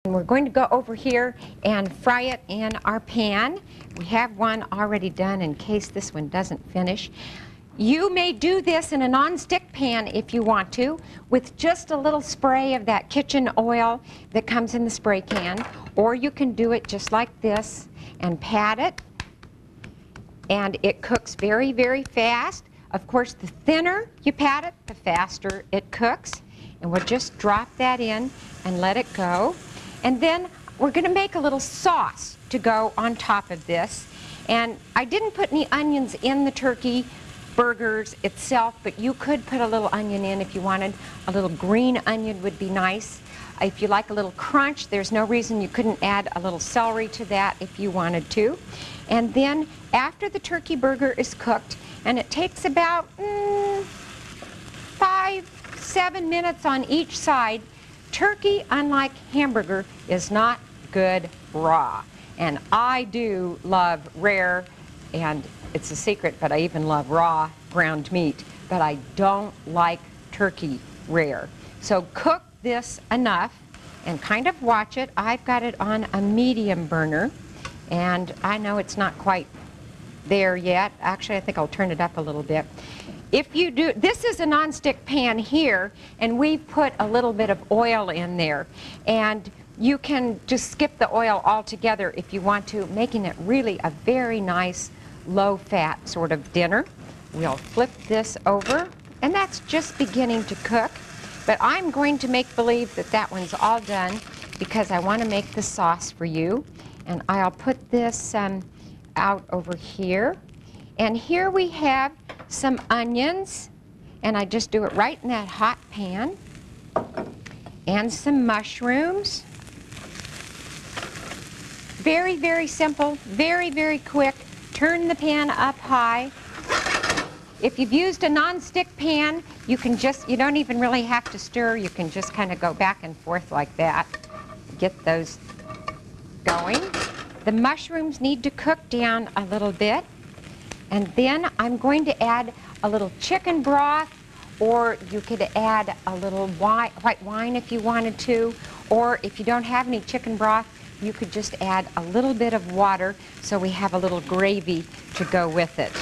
And we're going to go over here and fry it in our pan. We have one already done in case this one doesn't finish. You may do this in a non-stick pan if you want to, with just a little spray of that kitchen oil that comes in the spray can, or you can do it just like this and pat it, and it cooks very, very fast. Of course, the thinner you pat it, the faster it cooks. And we'll just drop that in and let it go. And then we're going to make a little sauce to go on top of this. And I didn't put any onions in the turkey burgers itself, but you could put a little onion in if you wanted. A little green onion would be nice. If you like a little crunch, there's no reason you couldn't add a little celery to that if you wanted to. And then after the turkey burger is cooked, and it takes about 5-7 minutes on each side, turkey, unlike hamburger, is not good raw. And I do love rare, and it's a secret, but I even love raw ground meat, but I don't like turkey rare. So cook this enough and kind of watch it. I've got it on a medium burner, and I know it's not quite there yet. Actually, I think I'll turn it up a little bit. If you do, this is a non-stick pan here, and we've put a little bit of oil in there. And you can just skip the oil altogether if you want to, making it really a very nice low-fat sort of dinner. We'll flip this over, and that's just beginning to cook. But I'm going to make believe that that one's all done because I want to make the sauce for you. And I'll put this out over here. And here we have some onions, and I just do it right in that hot pan, and some mushrooms. Very, very simple, very, very quick. Turn the pan up high. If you've used a non-stick pan, you don't even really have to stir. You can just kind of go back and forth like that. Get those going. The mushrooms need to cook down a little bit. And then I'm going to add a little chicken broth, or you could add a little white wine if you wanted to, or if you don't have any chicken broth, you could just add a little bit of water so we have a little gravy to go with it.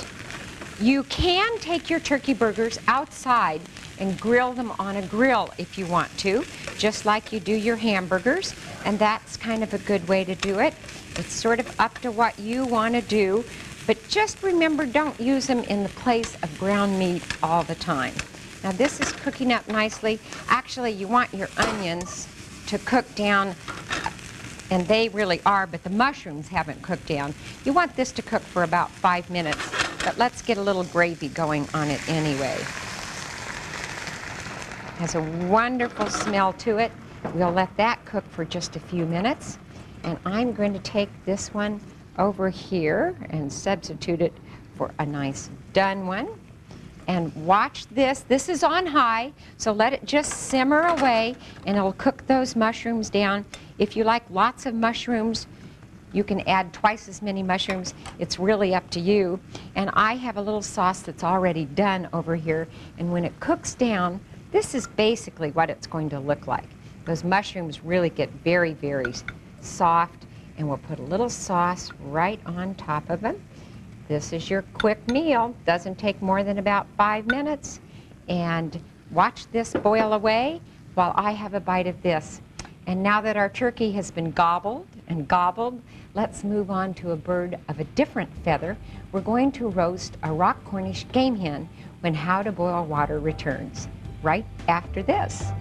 You can take your turkey burgers outside and grill them on a grill if you want to, just like you do your hamburgers, and that's kind of a good way to do it. It's sort of up to what you want to do. But just remember, don't use them in the place of ground meat all the time. Now this is cooking up nicely. Actually, you want your onions to cook down, and they really are, but the mushrooms haven't cooked down. You want this to cook for about 5 minutes, but let's get a little gravy going on it anyway. It has a wonderful smell to it. We'll let that cook for just a few minutes, and I'm going to take this one over here and substitute it for a nice done one. And watch this. This is on high, so let it just simmer away, and it'll cook those mushrooms down. If you like lots of mushrooms, you can add twice as many mushrooms. It's really up to you. And I have a little sauce that's already done over here, and when it cooks down, this is basically what it's going to look like. Those mushrooms really get very, very soft. And we'll put a little sauce right on top of them. This is your quick meal. Doesn't take more than about 5 minutes. And watch this boil away while I have a bite of this. And now that our turkey has been gobbled and gobbled, let's move on to a bird of a different feather. We're going to roast a rock Cornish game hen when How to Boil Water returns, right after this.